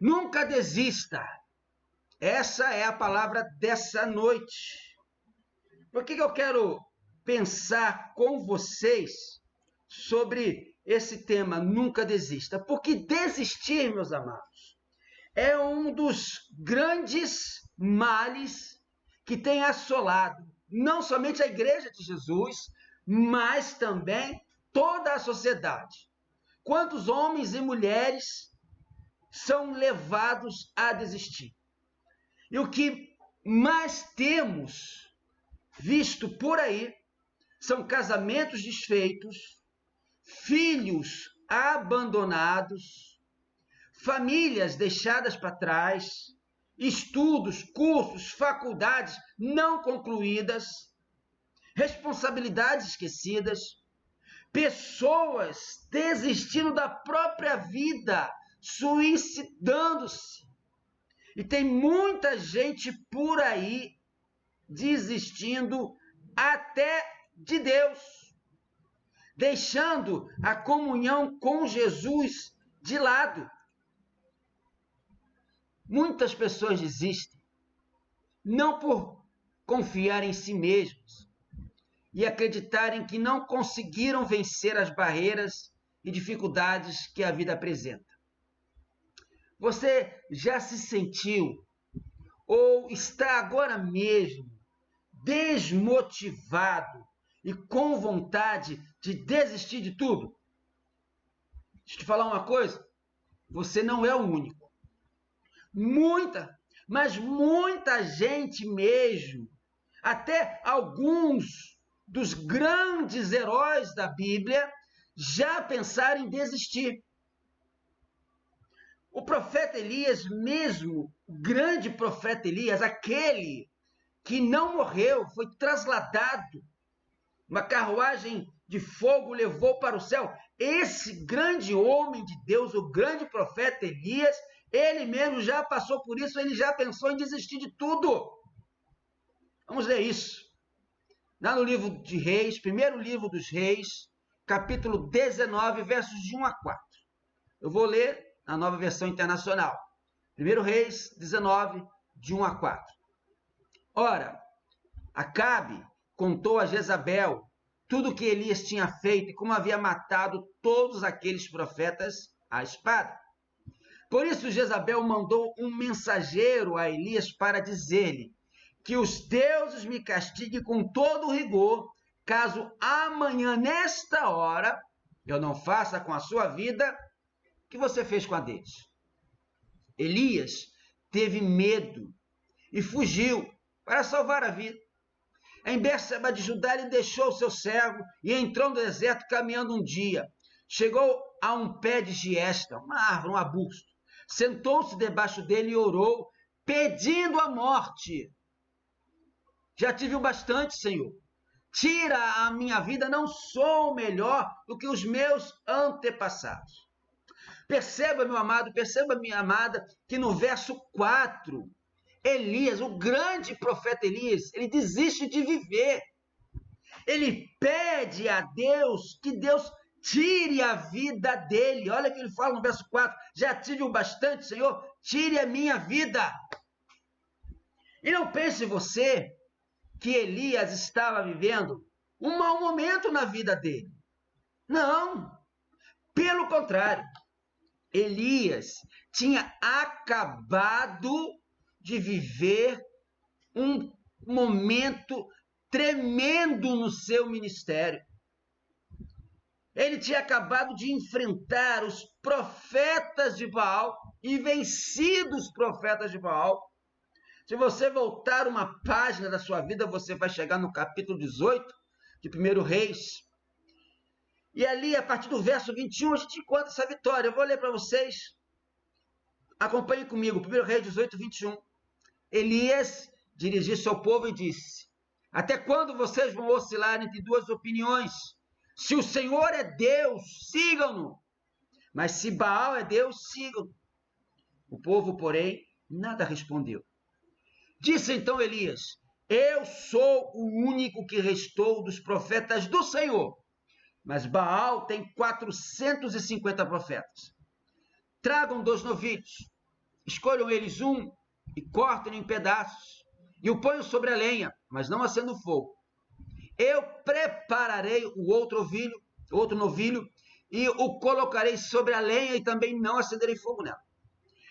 Nunca desista. Essa é a palavra dessa noite. Por que eu quero pensar com vocês sobre esse tema, nunca desista? Porque desistir, meus amados, é um dos grandes males que tem assolado não somente a Igreja de Jesus, mas também toda a sociedade. Quantos homens e mulheres são levados a desistir? E o que mais temos visto por aí são casamentos desfeitos, filhos abandonados, famílias deixadas para trás, estudos, cursos, faculdades não concluídas, responsabilidades esquecidas, pessoas desistindo da própria vida, suicidando-se. E tem muita gente por aí desistindo até de Deus, deixando a comunhão com Jesus de lado. Muitas pessoas desistem, não por confiar em si mesmos e acreditarem que não conseguiram vencer as barreiras e dificuldades que a vida apresenta. Você já se sentiu ou está agora mesmo desmotivado e com vontade de desistir de tudo? Deixa eu te falar uma coisa, você não é o único. Mas muita gente mesmo, até alguns dos grandes heróis da Bíblia, já pensaram em desistir. O profeta Elias mesmo, o grande profeta Elias, aquele que não morreu, foi trasladado, uma carruagem de fogo levou para o céu. Esse grande homem de Deus, o grande profeta Elias, ele mesmo já passou por isso, ele já pensou em desistir de tudo. Vamos ler isso. Lá no livro de Reis, primeiro livro dos Reis, capítulo 19, versos de 1 a 4. Eu vou ler na nova versão internacional. 1 Reis 19, de 1 a 4. Ora, Acabe contou a Jezabel tudo o que Elias tinha feito e como havia matado todos aqueles profetas à espada. Por isso Jezabel mandou um mensageiro a Elias para dizer-lhe que os deuses me castiguem com todo rigor, caso amanhã, nesta hora, eu não faça com a sua vida o que você fez com a deles. Elias teve medo e fugiu para salvar a vida. Em Berseba de Judá, ele deixou o seu servo e entrou no deserto caminhando um dia. Chegou a um pé de giesta, uma árvore, um arbusto. Sentou-se debaixo dele e orou, pedindo a morte. Já tive o bastante, Senhor. Tira a minha vida, não sou melhor do que os meus antepassados. Perceba, meu amado, perceba, minha amada, que no verso 4, Elias, o grande profeta Elias, ele desiste de viver. Ele pede a Deus que Deus tire a vida dele. Olha o que ele fala no verso 4. Já tive o bastante, Senhor, tire a minha vida. E não pense você que Elias estava vivendo um mau momento na vida dele. Não. Pelo contrário, Elias tinha acabado de viver um momento tremendo no seu ministério. Ele tinha acabado de enfrentar os profetas de Baal e vencido os profetas de Baal. Se você voltar uma página da sua vida, você vai chegar no capítulo 18 de 1 Reis. E ali, a partir do verso 21, a gente encontra essa vitória. Eu vou ler para vocês. Acompanhe comigo. 1 Reis 18, 21. Elias dirigiu-se ao povo e disse: até quando vocês vão oscilar entre duas opiniões? Se o Senhor é Deus, sigam-no. Mas se Baal é Deus, sigam-no. O povo, porém, nada respondeu. Disse então Elias: eu sou o único que restou dos profetas do Senhor, mas Baal tem 450 profetas. Tragam 2 novilhos, Escolham eles um e cortem-no em pedaços, e o ponham sobre a lenha, mas não acendo o fogo. Eu prepararei o outro novilho, e o colocarei sobre a lenha, e também não acenderei fogo nela.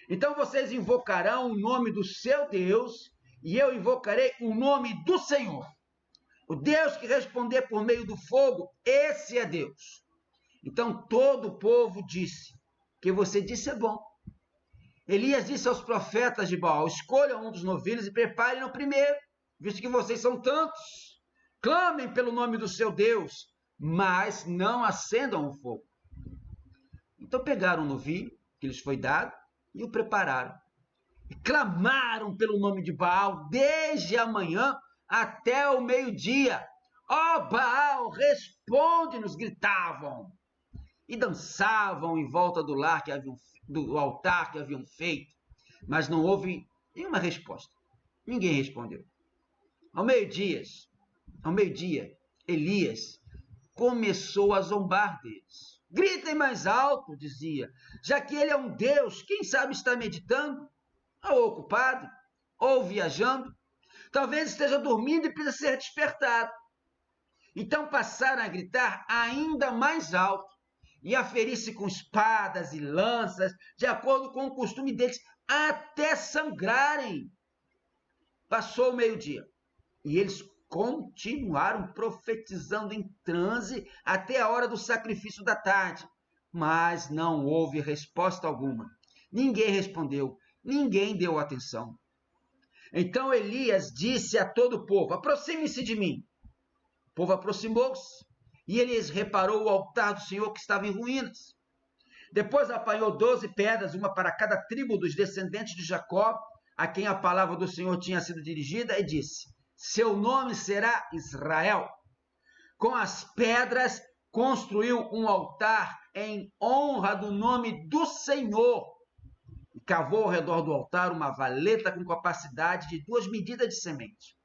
Então vocês invocarão o nome do seu Deus, e eu invocarei o nome do Senhor. O Deus que responder por meio do fogo, esse é Deus. Então todo o povo disse: o que você disse é bom. Elias disse aos profetas de Baal: escolham um dos novilhos e preparem-no primeiro, visto que vocês são tantos. Clamem pelo nome do seu Deus, mas não acendam o fogo. Então pegaram o novilho que lhes foi dado e o prepararam. E clamaram pelo nome de Baal desde a manhã até o meio-dia. Ó Baal, responde-nos, gritavam. E dançavam em volta do altar que haviam feito, mas não houve nenhuma resposta. Ninguém respondeu. Ao meio-dia, Elias começou a zombar deles. Gritem mais alto, dizia, já que ele é um Deus, quem sabe está meditando, ou ocupado, ou viajando, talvez esteja dormindo e precisa ser despertado. Então passaram a gritar ainda mais alto e a ferir-se com espadas e lanças, de acordo com o costume deles, até sangrarem. Passou o meio-dia e eles continuaram profetizando em transe até a hora do sacrifício da tarde, mas não houve resposta alguma. Ninguém respondeu, ninguém deu atenção. Então Elias disse a todo o povo: aproxime-se de mim. O povo aproximou-se e Elias reparou o altar do Senhor que estava em ruínas. Depois apanhou 12 pedras, uma para cada tribo dos descendentes de Jacó, a quem a palavra do Senhor tinha sido dirigida, e disse: seu nome será Israel. Com as pedras construiu um altar em honra do nome do Senhor. E cavou ao redor do altar uma valeta com capacidade de 2 medidas de semente.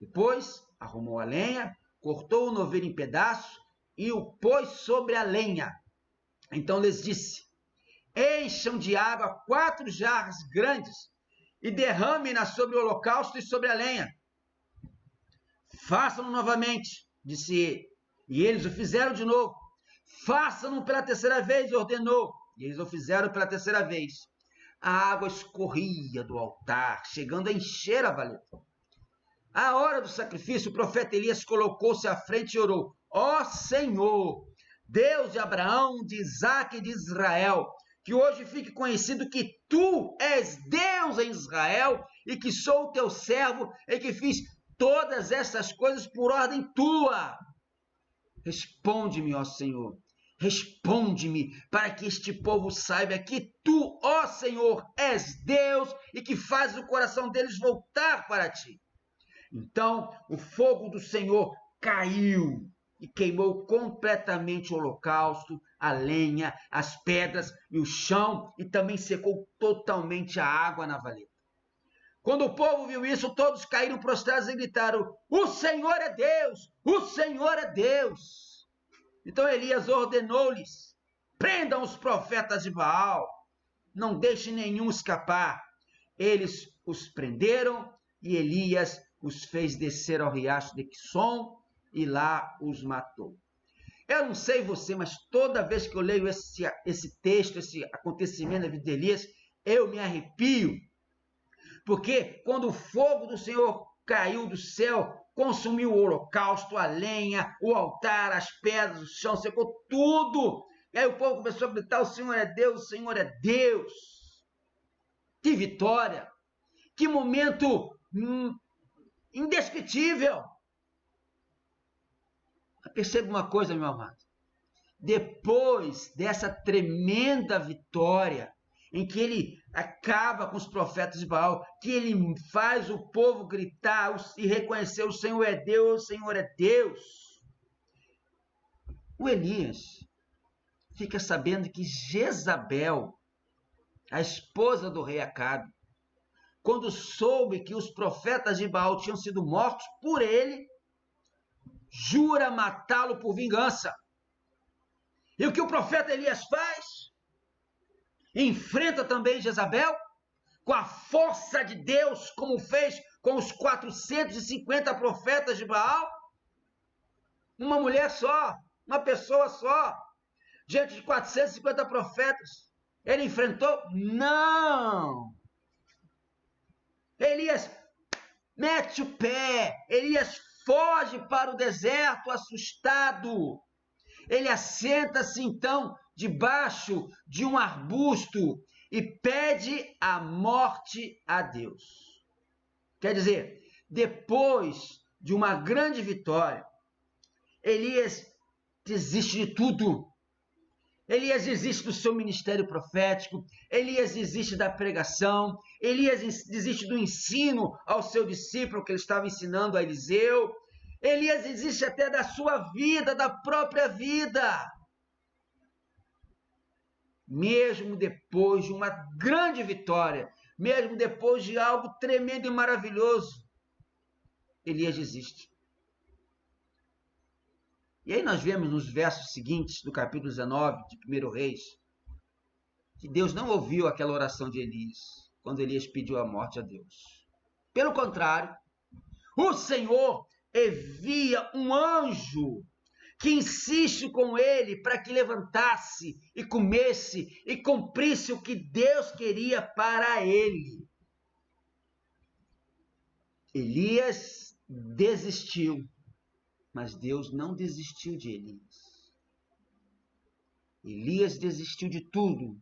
Depois arrumou a lenha, cortou o novilho em pedaços e o pôs sobre a lenha. Então lhes disse: encham de água 4 jarras grandes e derrame-na sobre o holocausto e sobre a lenha. Façam-no novamente, disse ele. E eles o fizeram de novo. Façam-no pela terceira vez, ordenou. E eles o fizeram pela terceira vez. A água escorria do altar, chegando a encher a valeta. À hora do sacrifício, o profeta Elias colocou-se à frente e orou: ó Senhor, Deus de Abraão, de Isaque e de Israel, que hoje fique conhecido que tu és Deus em Israel e que sou o teu servo e que fiz todas essas coisas por ordem tua. Responde-me, ó Senhor, responde-me, para que este povo saiba que tu, ó Senhor, és Deus e que fazes o coração deles voltar para ti. Então o fogo do Senhor caiu e queimou completamente o holocausto, a lenha, as pedras e o chão, e também secou totalmente a água na valeta. Quando o povo viu isso, todos caíram prostrados e gritaram: o Senhor é Deus! O Senhor é Deus! Então Elias ordenou-lhes: prendam os profetas de Baal, não deixem nenhum escapar. Eles os prenderam e Elias os fez descer ao riacho de Quisson e lá os matou. Eu não sei você, mas toda vez que eu leio esse texto, esse acontecimento da vida de Elias, eu me arrepio. Porque quando o fogo do Senhor caiu do céu, consumiu o holocausto, a lenha, o altar, as pedras, o chão, secou tudo. E aí o povo começou a gritar: o Senhor é Deus, o Senhor é Deus. Que vitória! Que momento indescritível! Perceba uma coisa, meu amado. Depois dessa tremenda vitória, em que ele acaba com os profetas de Baal, que ele faz o povo gritar e reconhecer: o Senhor é Deus, o Senhor é Deus. O Elias fica sabendo que Jezabel, a esposa do rei Acabe, quando soube que os profetas de Baal tinham sido mortos por ele, jura matá-lo por vingança. E o que o profeta Elias faz? Enfrenta também Jezabel com a força de Deus, como fez com os 450 profetas de Baal? Uma mulher só, uma pessoa só, diante de 450 profetas. Ele enfrentou? Não! Elias mete o pé, Elias foge para o deserto assustado. Ele assenta-se então debaixo de um arbusto e pede a morte a Deus. Quer dizer, depois de uma grande vitória, Elias desiste de tudo. Elias desiste do seu ministério profético, Elias desiste da pregação, Elias desiste do ensino ao seu discípulo que ele estava ensinando a Eliseu, Elias desiste até da sua vida, da própria vida. Mesmo depois de uma grande vitória, mesmo depois de algo tremendo e maravilhoso, Elias desiste. E aí nós vemos nos versos seguintes do capítulo 19 de 1 Reis, que Deus não ouviu aquela oração de Elias, quando Elias pediu a morte a Deus. Pelo contrário, o Senhor envia um anjo que insiste com ele para que levantasse e comesse e cumprisse o que Deus queria para ele. Elias desistiu, mas Deus não desistiu de Elias. Elias desistiu de tudo,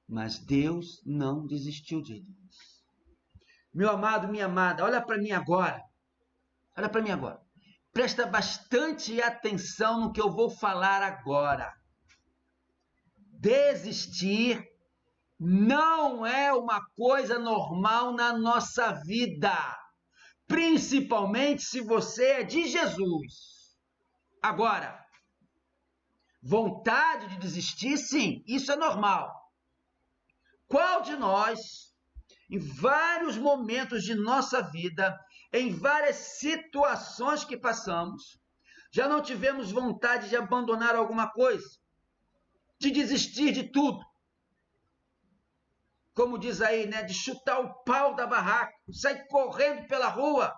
mas Deus não desistiu de Elias. Meu amado, minha amada, olha para mim agora. Olha para mim agora. Presta bastante atenção no que eu vou falar agora. Desistir não é uma coisa normal na nossa vida, principalmente se você é de Jesus. Agora, vontade de desistir, sim, isso é normal. Qual de nós, em vários momentos de nossa vida, em várias situações que passamos, já não tivemos vontade de abandonar alguma coisa, de desistir de tudo? Como diz aí, né, de chutar o pau da barraca, sair correndo pela rua,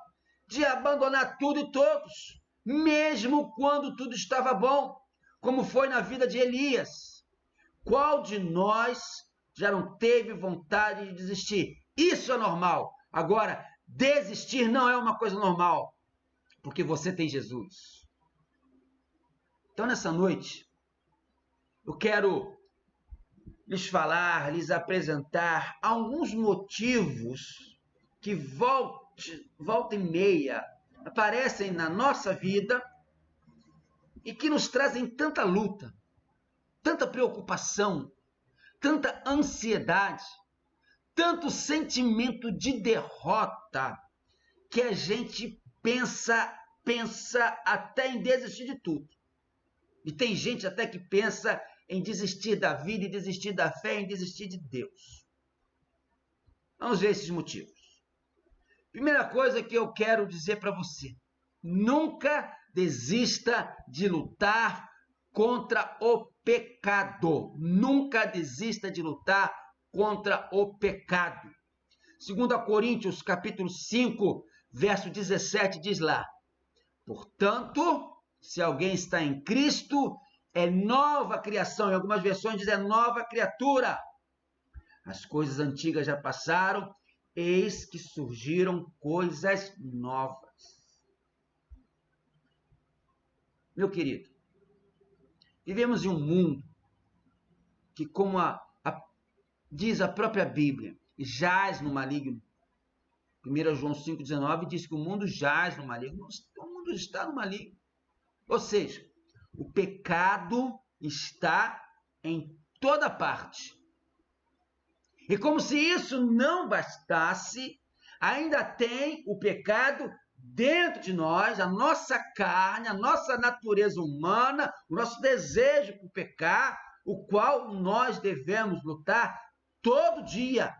de abandonar tudo e todos, mesmo quando tudo estava bom, como foi na vida de Elias. Qual de nós já não teve vontade de desistir? Isso é normal. Agora, desistir não é uma coisa normal, porque você tem Jesus. Então, nessa noite, eu quero lhes falar, lhes apresentar alguns motivos que volta e meia aparecem na nossa vida e que nos trazem tanta luta, tanta preocupação, tanta ansiedade, tanto sentimento de derrota, que a gente pensa até em desistir de tudo. E tem gente até que pensa em desistir da vida, em desistir da fé, em desistir de Deus. Vamos ver esses motivos. Primeira coisa que eu quero dizer para você: nunca desista de lutar contra o pecado. Nunca desista de lutar contra o pecado. 2 Coríntios, capítulo 5, verso 17, diz lá: portanto, se alguém está em Cristo, é nova criação. Em algumas versões diz é nova criatura. As coisas antigas já passaram, eis que surgiram coisas novas. Meu querido, vivemos em um mundo que, como diz a própria Bíblia, jaz no maligno. 1 João 5,19 diz que o mundo jaz no maligno. O mundo está no maligno. Ou seja, o pecado está em toda parte. E como se isso não bastasse, ainda tem o pecado dentro de nós, a nossa carne, a nossa natureza humana, o nosso desejo por pecar, o qual nós devemos lutar todo dia.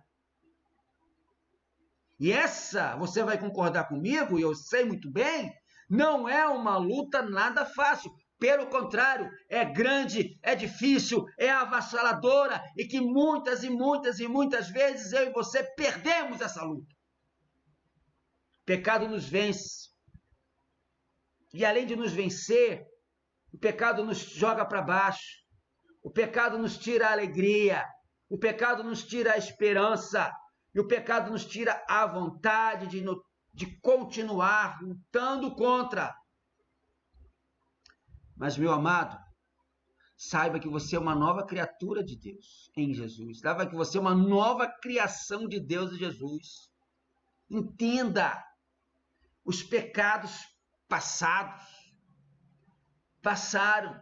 E essa, você vai concordar comigo, e eu sei muito bem, não é uma luta nada fácil. Pelo contrário, é grande, é difícil, é avassaladora e que muitas e muitas e muitas vezes eu e você perdemos essa luta. O pecado nos vence. E além de nos vencer, o pecado nos joga para baixo. O pecado nos tira a alegria. O pecado nos tira a esperança. E o pecado nos tira a vontade de continuar lutando contra. Mas, meu amado, saiba que você é uma nova criatura de Deus em Jesus. Saiba que você é uma nova criação de Deus em Jesus. Entenda, os pecados passados passaram,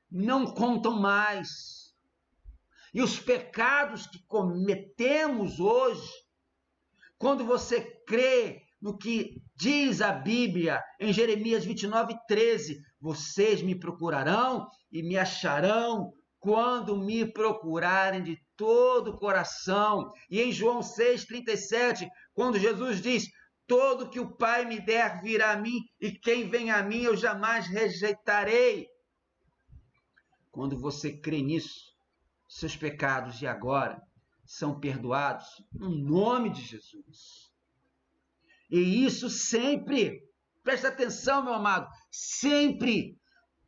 não contam mais. E os pecados que cometemos hoje, quando você crê no que diz a Bíblia em Jeremias 29:13, vocês me procurarão e me acharão quando me procurarem de todo o coração. E em João 6:37, quando Jesus diz, todo que o Pai me der virá a mim, e quem vem a mim eu jamais rejeitarei. Quando você crê nisso, seus pecados de agora são perdoados no nome de Jesus. E isso sempre, presta atenção, meu amado, sempre,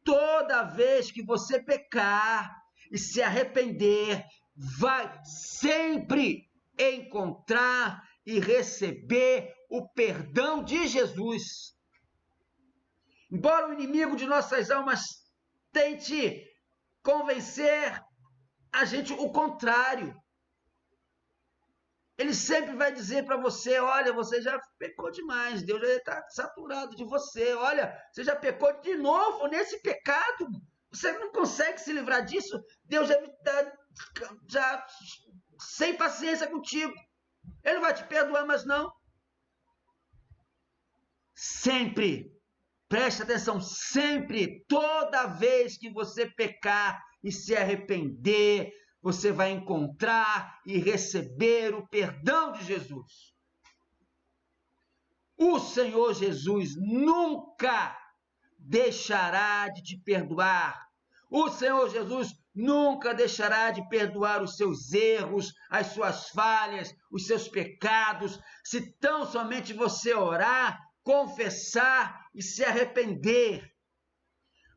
toda vez que você pecar e se arrepender, vai sempre encontrar e receber o perdão de Jesus. Embora o inimigo de nossas almas tente convencer a gente o contrário, ele sempre vai dizer para você, olha, você já pecou demais, Deus já está saturado de você, olha, você já pecou de novo nesse pecado, você não consegue se livrar disso, Deus já está já sem paciência contigo, ele não vai te perdoar mais não. Sempre, preste atenção, sempre, toda vez que você pecar e se arrepender, você vai encontrar e receber o perdão de Jesus. O Senhor Jesus nunca deixará de te perdoar. O Senhor Jesus nunca deixará de perdoar os seus erros, as suas falhas, os seus pecados, se tão somente você orar, confessar e se arrepender.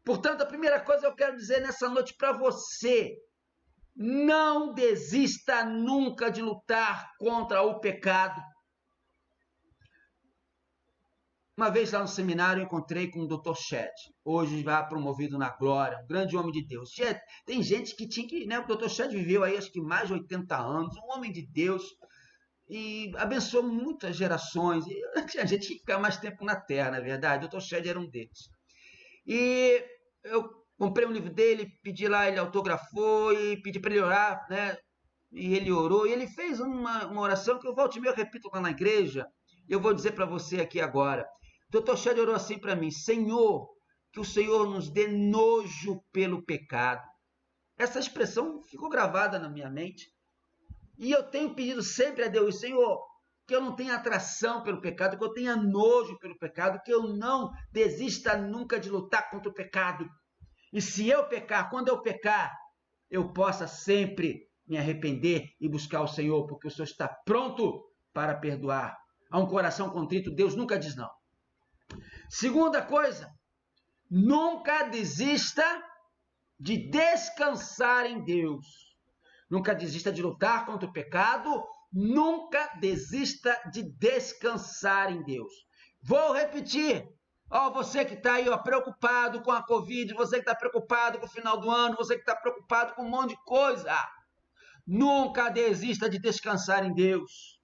Portanto, a primeira coisa que eu quero dizer nessa noite para você, não desista nunca de lutar contra o pecado. Uma vez lá no seminário eu encontrei com o Dr. Shedd, hoje já promovido na glória, um grande homem de Deus. Tem gente que tinha que, né, o Dr. Shedd viveu aí acho que mais de 80 anos, um homem de Deus, e abençoou muitas gerações, e a gente tinha que ficar mais tempo na terra, na verdade, o Dr. Shedd era um deles. E eu comprei um livro dele, pedi lá, ele autografou e pedi para ele orar, né? E ele orou, e ele fez uma oração que eu volto e meio repito lá na igreja, e eu vou dizer para você aqui agora. O Dr. Shedd orou assim para mim, Senhor, que o Senhor nos dê nojo pelo pecado. Essa expressão ficou gravada na minha mente. E eu tenho pedido sempre a Deus, Senhor, que eu não tenha atração pelo pecado, que eu tenha nojo pelo pecado, que eu não desista nunca de lutar contra o pecado. E se eu pecar, quando eu pecar, eu possa sempre me arrepender e buscar o Senhor, porque o Senhor está pronto para perdoar. A um coração contrito, Deus nunca diz não. Segunda coisa, nunca desista de descansar em Deus. Nunca desista de lutar contra o pecado, nunca desista de descansar em Deus. Vou repetir. Você que está aí preocupado com a Covid, você que está preocupado com o final do ano, você que está preocupado com um monte de coisa. Nunca desista de descansar em Deus.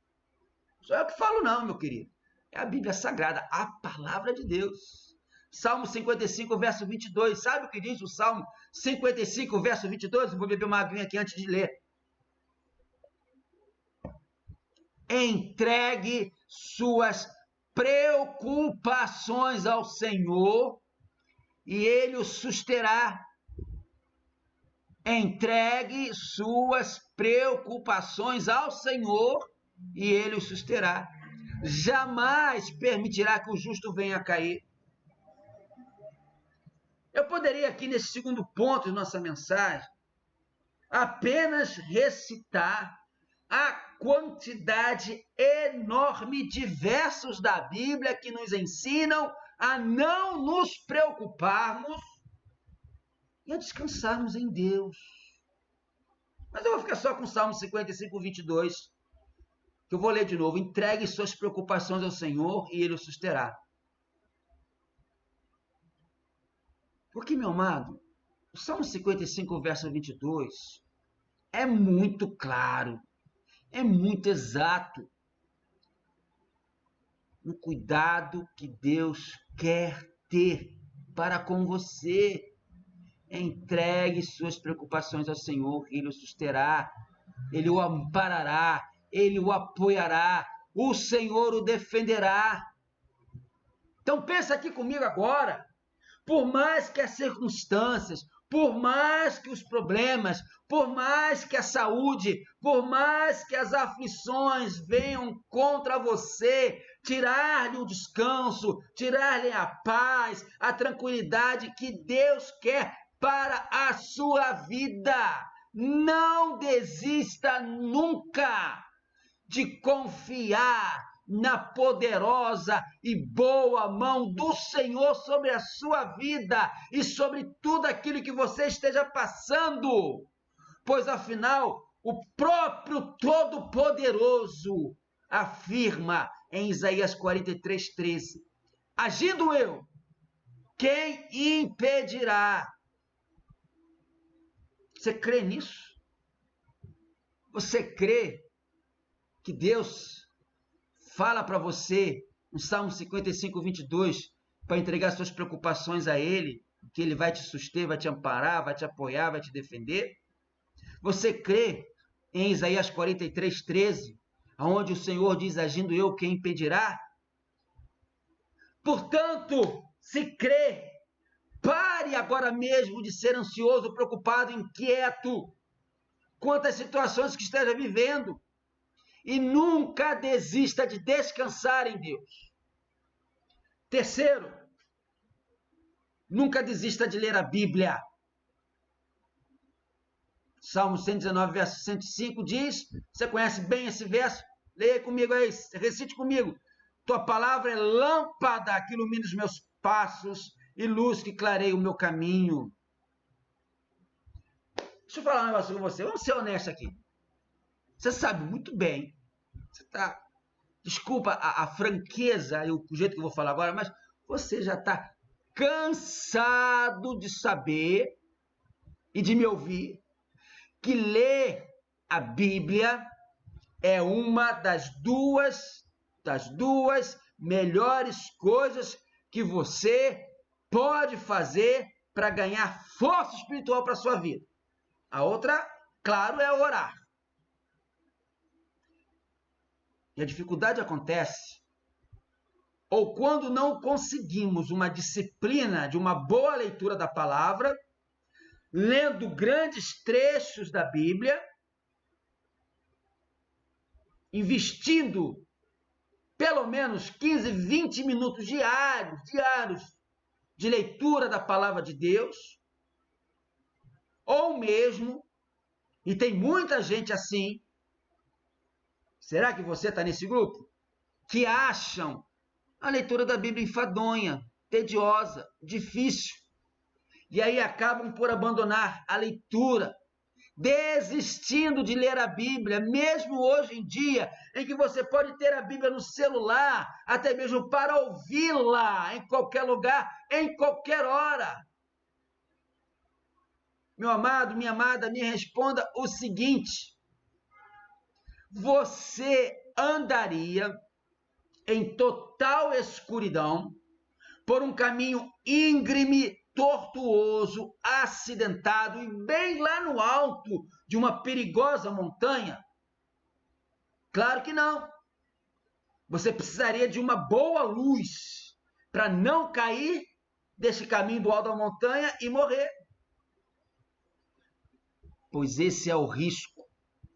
Só eu que falo não, meu querido. É a Bíblia Sagrada, a palavra de Deus. Salmo 55, verso 22. Sabe o que diz o Salmo 55, verso 22? Eu vou beber uma aguinha aqui antes de ler. Entregue suas preocupações ao Senhor e Ele o susterá. Entregue suas preocupações ao Senhor e Ele o susterá. Jamais permitirá que o justo venha a cair. Eu poderia aqui, nesse segundo ponto de nossa mensagem, apenas recitar a quantidade enorme de versos da Bíblia que nos ensinam a não nos preocuparmos e a descansarmos em Deus. Mas eu vou ficar só com o Salmo 55, 22, que eu vou ler de novo. Entregue suas preocupações ao Senhor e Ele o susterá. Porque, meu amado, o Salmo 55, verso 22, é muito claro, é muito exato no cuidado que Deus quer ter para com você. Entregue suas preocupações ao Senhor, Ele o susterá, Ele o amparará, Ele o apoiará, o Senhor o defenderá. Então pensa aqui comigo agora, por mais que as circunstâncias, por mais que os problemas, por mais que a saúde, por mais que as aflições venham contra você, tirar-lhe o descanso, tirar-lhe a paz, a tranquilidade que Deus quer para a sua vida. Não desista nunca de confiar na poderosa e boa mão do Senhor sobre a sua vida e sobre tudo aquilo que você esteja passando, pois afinal o próprio Todo-Poderoso afirma em Isaías 43:13: agindo eu, quem impedirá? Você crê nisso? Você crê que Deus fala para você no Salmo 55, 22, para entregar suas preocupações a Ele, que Ele vai te suster, vai te amparar, vai te apoiar, vai te defender? Você crê em Isaías 43, 13, onde o Senhor diz, agindo eu, quem impedirá? Portanto, se crê, pare agora mesmo de ser ansioso, preocupado, inquieto quanto às situações que esteja vivendo. E nunca desista de descansar em Deus. Terceiro, nunca desista de ler a Bíblia. Salmo 119, verso 105 diz, você conhece bem esse verso? Leia comigo aí, recite comigo. Tua palavra é lâmpada que ilumina os meus passos e luz que clareia o meu caminho. Deixa eu falar um negócio com você, vamos ser honestos aqui. Você sabe muito bem, desculpa a franqueza e o jeito que eu vou falar agora, mas você já está cansado de saber e de me ouvir que ler a Bíblia é uma das duas melhores coisas que você pode fazer para ganhar força espiritual para a sua vida. A outra, claro, é orar. E a dificuldade acontece ou quando não conseguimos uma disciplina de uma boa leitura da palavra, lendo grandes trechos da Bíblia, investindo pelo menos 15, 20 minutos diários de leitura da palavra de Deus, ou mesmo, e tem muita gente assim, será que você está nesse grupo? Que acham a leitura da Bíblia enfadonha, tediosa, difícil. E aí acabam por abandonar a leitura, desistindo de ler a Bíblia, mesmo hoje em dia, em que você pode ter a Bíblia no celular, até mesmo para ouvi-la em qualquer lugar, em qualquer hora. Meu amado, minha amada, me responda o seguinte: você andaria em total escuridão por um caminho íngreme, tortuoso, acidentado e bem lá no alto de uma perigosa montanha? Claro que não. Você precisaria de uma boa luz para não cair desse caminho do alto da montanha e morrer. Pois esse é o risco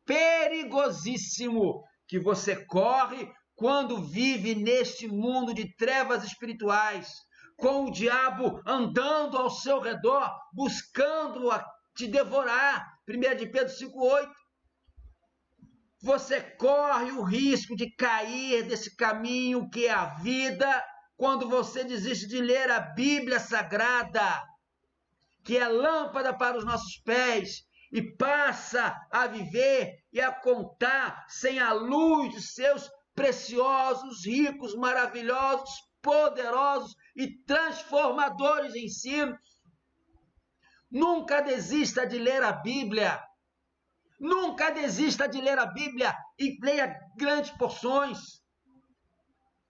perigosíssimo que você corre quando vive neste mundo de trevas espirituais, com o diabo andando ao seu redor, buscando te devorar. 1 de Pedro 5,8. Você corre o risco de cair desse caminho que é a vida quando você desiste de ler a Bíblia Sagrada, que é lâmpada para os nossos pés, e passa a viver e a contar sem a luz de seus preciosos, ricos, maravilhosos, poderosos e transformadores ensinos. Nunca desista de ler a Bíblia. Nunca desista de ler a Bíblia e leia grandes porções.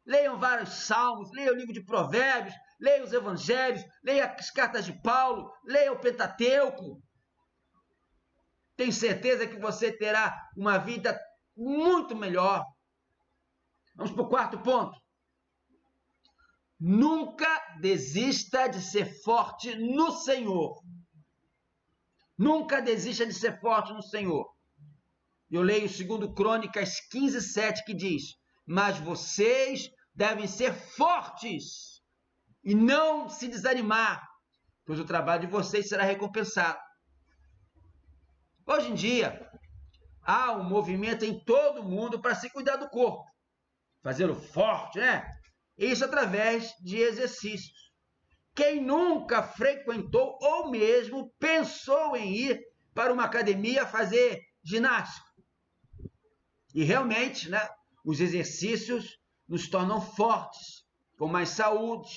Leiam vários salmos, leia o livro de Provérbios, leia os evangelhos, leia as cartas de Paulo, leia o Pentateuco. Tenho certeza que você terá uma vida muito melhor. Vamos para o quarto ponto. Nunca desista de ser forte no Senhor. Nunca desista de ser forte no Senhor. Eu leio 2 Crônicas 15:7, que diz: mas vocês devem ser fortes e não se desanimar, pois o trabalho de vocês será recompensado. Hoje em dia, há um movimento em todo o mundo para se cuidar do corpo, fazê-lo forte, né? Isso através de exercícios. Quem nunca frequentou ou mesmo pensou em ir para uma academia fazer ginástica? E realmente, né, os exercícios nos tornam fortes, com mais saúde,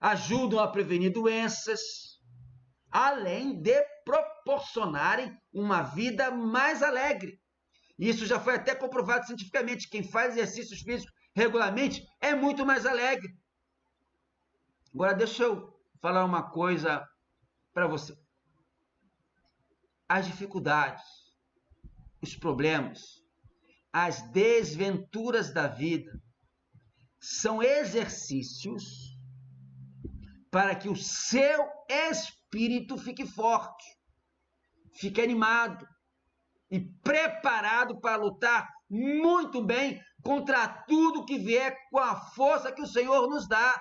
ajudam a prevenir doenças, além de proporcionarem uma vida mais alegre. Isso já foi até comprovado cientificamente. Quem faz exercícios físicos regularmente é muito mais alegre. Agora, deixa eu falar uma coisa para você. As dificuldades, os problemas, as desventuras da vida são exercícios para que o seu espírito fique forte, fique animado e preparado para lutar muito bem contra tudo que vier com a força que o Senhor nos dá.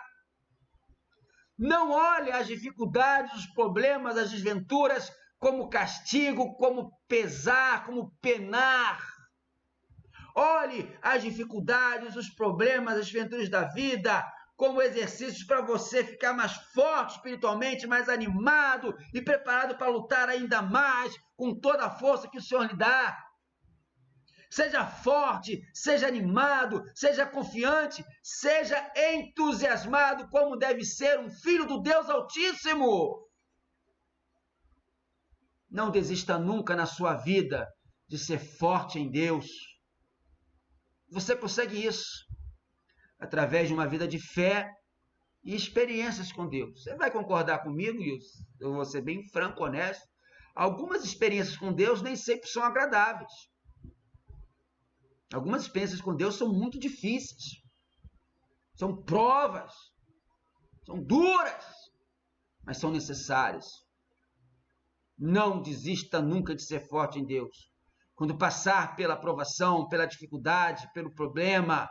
Não olhe as dificuldades, os problemas, as desventuras como castigo, como pesar, como penar. Olhe as dificuldades, os problemas, as desventuras da vida como exercícios para você ficar mais forte espiritualmente, mais animado e preparado para lutar ainda mais com toda a força que o Senhor lhe dá. Seja forte, seja animado, seja confiante, seja entusiasmado como deve ser um filho do Deus Altíssimo. Não desista nunca na sua vida de ser forte em Deus. Você consegue isso através de uma vida de fé e experiências com Deus. Você vai concordar comigo, Wilson? Eu vou ser bem franco, honesto. Algumas experiências com Deus nem sempre são agradáveis. Algumas experiências com Deus são muito difíceis. São provas. São duras. Mas são necessárias. Não desista nunca de ser forte em Deus. Quando passar pela provação, pela dificuldade, pelo problema,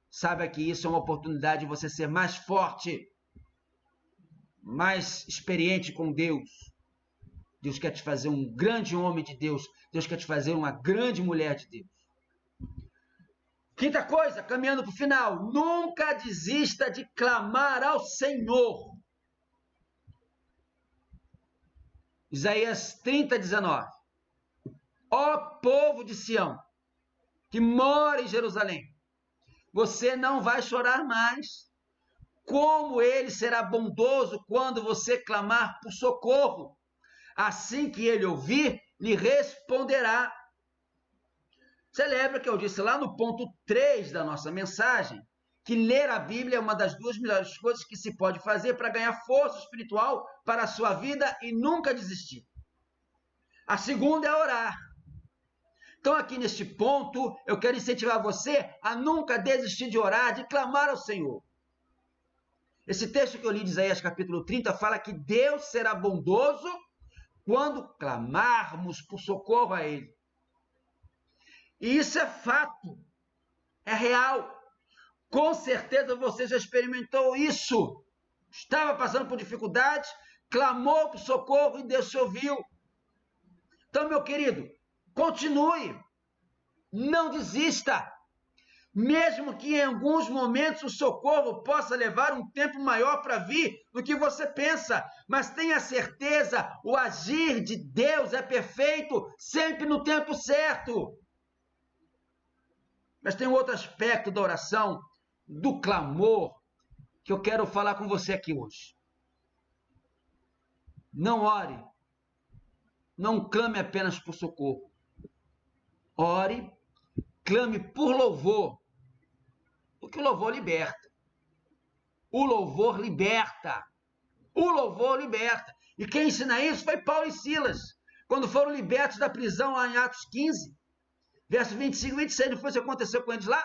saiba que isso é uma oportunidade de você ser mais forte, mais experiente com Deus. Deus quer te fazer um grande homem de Deus. Deus quer te fazer uma grande mulher de Deus. Quinta coisa, caminhando para o final, nunca desista de clamar ao Senhor. Isaías 30:19. Ó povo de Sião, que mora em Jerusalém, você não vai chorar mais. Como ele será bondoso quando você clamar por socorro. Assim que ele ouvir, lhe responderá. Você lembra que eu disse lá no ponto 3 da nossa mensagem que ler a Bíblia é uma das duas melhores coisas que se pode fazer para ganhar força espiritual para a sua vida e nunca desistir. A segunda é orar. Então, aqui neste ponto, eu quero incentivar você a nunca desistir de orar, de clamar ao Senhor. Esse texto que eu li de Isaías capítulo 30 fala que Deus será bondoso quando clamarmos por socorro a Ele. E isso é fato, é real. Com certeza você já experimentou isso. estava passando por dificuldades, clamou por socorro e Deus te ouviu. Então, meu querido, continue, não desista. Mesmo que em alguns momentos o socorro possa levar um tempo maior para vir do que você pensa, mas tenha certeza, o agir de Deus é perfeito, sempre no tempo certo. Mas tem um outro aspecto da oração, do clamor, que eu quero falar com você aqui hoje. Não ore, não clame apenas por socorro. Ore, clame por louvor, porque o louvor liberta. O louvor liberta. O louvor liberta. E quem ensina isso foi Paulo e Silas, quando foram libertos da prisão lá em Atos 15, versos 25 e 26, não foi isso que aconteceu com eles lá?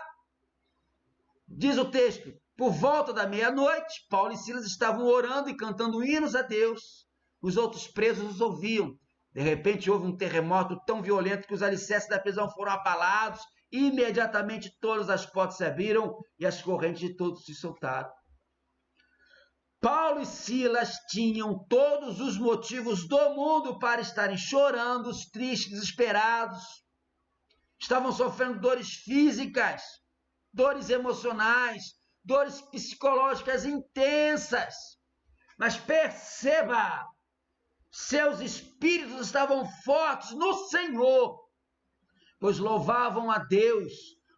Diz o texto, por volta da meia-noite, Paulo e Silas estavam orando e cantando hinos a Deus. Os outros presos os ouviam. De repente houve um terremoto tão violento que os alicerces da prisão foram abalados. Imediatamente todas as portas se abriram e as correntes de todos se soltaram. Paulo e Silas tinham todos os motivos do mundo para estarem chorando, tristes, desesperados. Estavam sofrendo dores físicas, dores emocionais, dores psicológicas intensas. Mas perceba, seus espíritos estavam fortes no Senhor, pois louvavam a Deus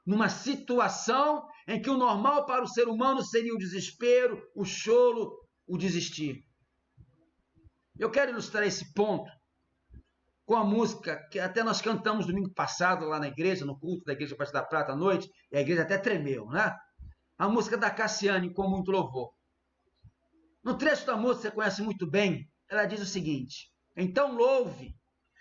numa situação em que o normal para o ser humano seria o desespero, o choro, o desistir. Eu quero ilustrar esse ponto com a música que até nós cantamos domingo passado lá na igreja, no culto da Igreja Batista da Prata à noite, e a igreja até tremeu, né? A música da Cassiane, com muito louvor. No trecho da música, você conhece muito bem, ela diz o seguinte: então louve,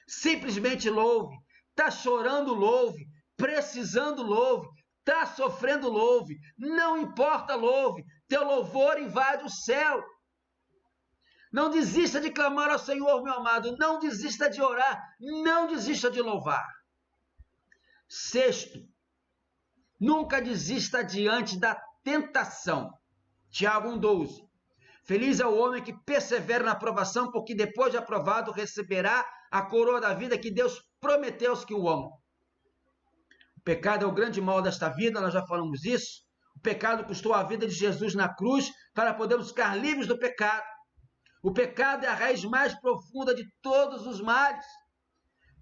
simplesmente louve, está chorando, louve, precisando, louve, está sofrendo, louve, não importa, louve, teu louvor invade o céu. Não desista de clamar ao Senhor, meu amado, não desista de orar, não desista de louvar. Sexto, nunca desista diante da tentação. Tiago 1,12. Feliz é o homem que persevera na aprovação, porque depois de aprovado receberá a coroa da vida que Deus prometeu aos que o amam. O pecado é o grande mal desta vida, nós já falamos isso. O pecado custou a vida de Jesus na cruz para podermos ficar livres do pecado. O pecado é a raiz mais profunda de todos os males.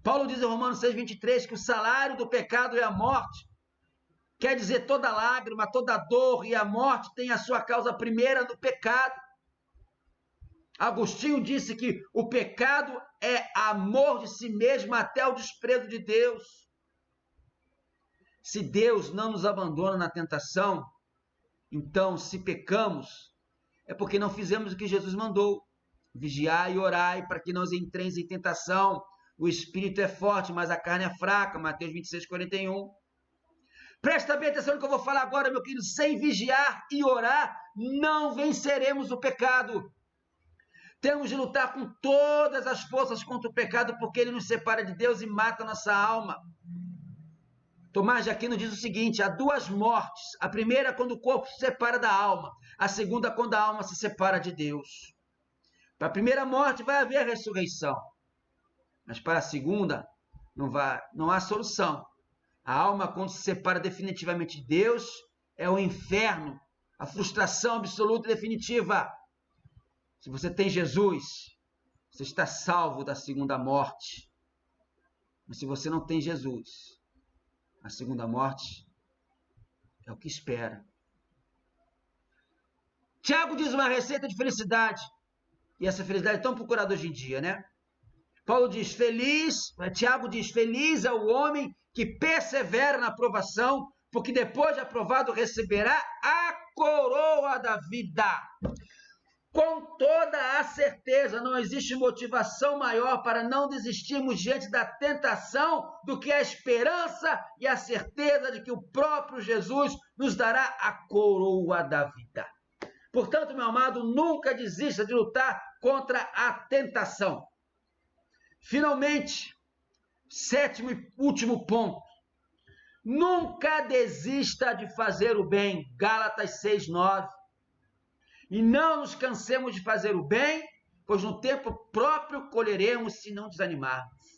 Paulo diz em Romanos 6,23 que o salário do pecado é a morte. Quer dizer, toda lágrima, toda dor e a morte tem a sua causa primeira no pecado. Agostinho disse que o pecado é amor de si mesmo até o desprezo de Deus. Se Deus não nos abandona na tentação, então, se pecamos, é porque não fizemos o que Jesus mandou. Vigiai e orai para que não entreis em tentação. O espírito é forte, mas a carne é fraca. Mateus 26:41. Presta bem atenção no que eu vou falar agora, meu querido. Sem vigiar e orar, não venceremos o pecado. Temos de lutar com todas as forças contra o pecado, porque ele nos separa de Deus e mata a nossa alma. Tomás de Aquino diz o seguinte: há duas mortes. A primeira é quando o corpo se separa da alma. A segunda é quando a alma se separa de Deus. Para a primeira morte vai haver ressurreição. Mas para a segunda não há solução. A alma, quando se separa definitivamente de Deus, é o inferno, a frustração absoluta e definitiva. Se você tem Jesus, você está salvo da segunda morte. Mas se você não tem Jesus, a segunda morte é o que espera. Tiago diz uma receita de felicidade. E essa felicidade é tão procurada hoje em dia, né? Paulo diz, Tiago diz, feliz é o homem que persevera na aprovação, porque depois de aprovado receberá a coroa da vida. Com toda a certeza, não existe motivação maior para não desistirmos diante da tentação do que a esperança e a certeza de que o próprio Jesus nos dará a coroa da vida. Portanto, meu amado, nunca desista de lutar contra a tentação. Finalmente, sétimo e último ponto. Nunca desista de fazer o bem. Gálatas 6:9. E não nos cansemos de fazer o bem, pois no tempo próprio colheremos se não desanimarmos.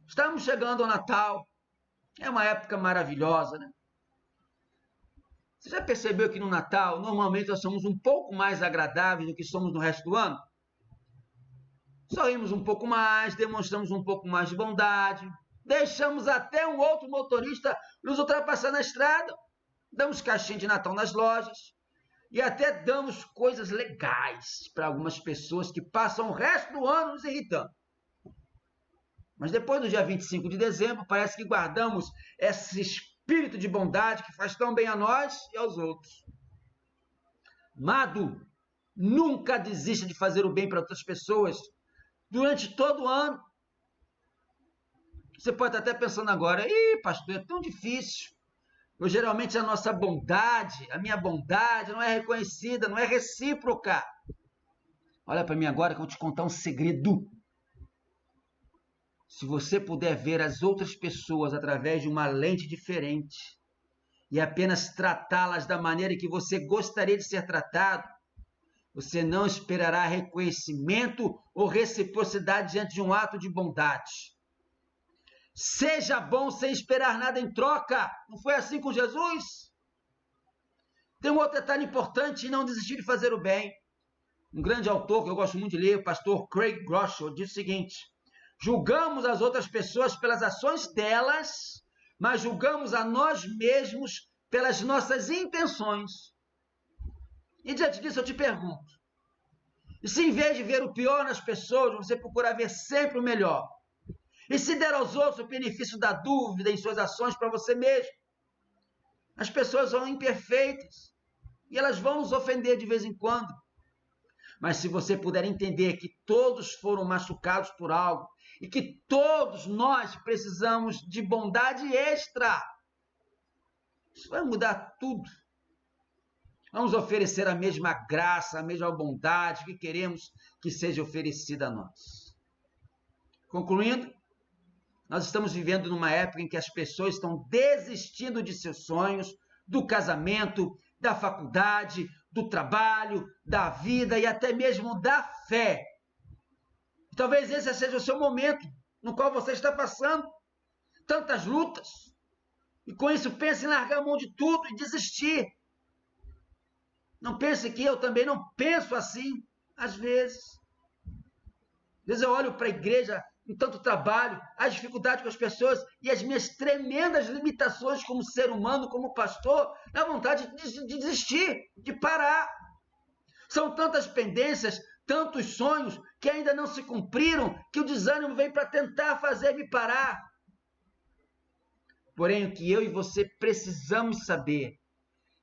Estamos chegando ao Natal, é uma época maravilhosa, né? Você já percebeu que no Natal, normalmente nós somos um pouco mais agradáveis do que somos no resto do ano? Sorrimos um pouco mais, demonstramos um pouco mais de bondade, deixamos até um outro motorista nos ultrapassar na estrada, damos caixinha de Natal nas lojas e até damos coisas legais para algumas pessoas que passam o resto do ano nos irritando. Mas depois do dia 25 de dezembro, parece que guardamos esse espírito de bondade que faz tão bem a nós e aos outros. Amado, nunca desista de fazer o bem para outras pessoas durante todo o ano. Você pode estar até pensando agora, pastor, é tão difícil. Geralmente a nossa bondade, a minha bondade não é reconhecida, não é recíproca. Olha para mim agora que eu vou te contar um segredo. Se você puder ver as outras pessoas através de uma lente diferente e apenas tratá-las da maneira que você gostaria de ser tratado, você não esperará reconhecimento ou reciprocidade diante de um ato de bondade. Seja bom sem esperar nada em troca. Não foi assim com Jesus? Tem um outro detalhe importante: não desistir de fazer o bem. Um grande autor que eu gosto muito de ler, o pastor Craig Groeschel, diz o seguinte: julgamos as outras pessoas pelas ações delas, mas julgamos a nós mesmos pelas nossas intenções. E diante disso eu te pergunto, e se em vez de ver o pior nas pessoas, você procurar ver sempre o melhor? E se der aos outros o benefício da dúvida em suas ações para você mesmo? As pessoas são imperfeitas e elas vão nos ofender de vez em quando. Mas se você puder entender que todos foram machucados por algo e que todos nós precisamos de bondade extra, isso vai mudar tudo. Vamos oferecer a mesma graça, a mesma bondade que queremos que seja oferecida a nós. Concluindo, nós estamos vivendo numa época em que as pessoas estão desistindo de seus sonhos, do casamento, da faculdade, do trabalho, da vida e até mesmo da fé. Talvez esse seja o seu momento no qual você está passando tantas lutas. E com isso pense em largar a mão de tudo e desistir. Não pense que eu também não penso assim, às vezes. Às vezes eu olho para a igreja com tanto trabalho, as dificuldades com as pessoas e as minhas tremendas limitações como ser humano, como pastor, dá vontade de desistir, de parar. São tantas pendências, tantos sonhos que ainda não se cumpriram, que o desânimo vem para tentar fazer-me parar. Porém, o que eu e você precisamos saber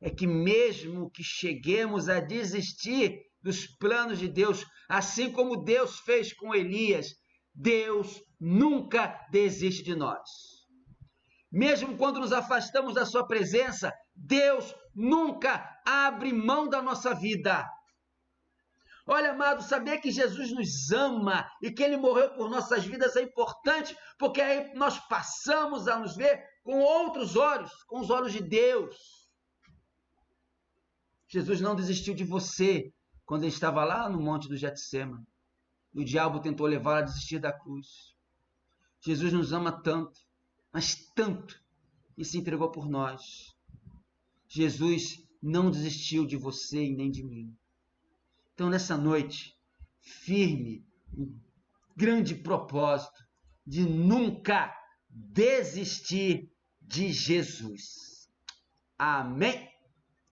é que mesmo que cheguemos a desistir dos planos de Deus, assim como Deus fez com Elias, Deus nunca desiste de nós. Mesmo quando nos afastamos da sua presença, Deus nunca abre mão da nossa vida. Olha, amado, saber que Jesus nos ama e que Ele morreu por nossas vidas é importante, porque aí nós passamos a nos ver com outros olhos, com os olhos de Deus. Jesus não desistiu de você quando Ele estava lá no monte do Getsêmani. O diabo tentou levá-lo a desistir da cruz. Jesus nos ama tanto, mas tanto, e se entregou por nós. Jesus não desistiu de você e nem de mim. Então, nessa noite, firme, um grande propósito de nunca desistir de Jesus. Amém?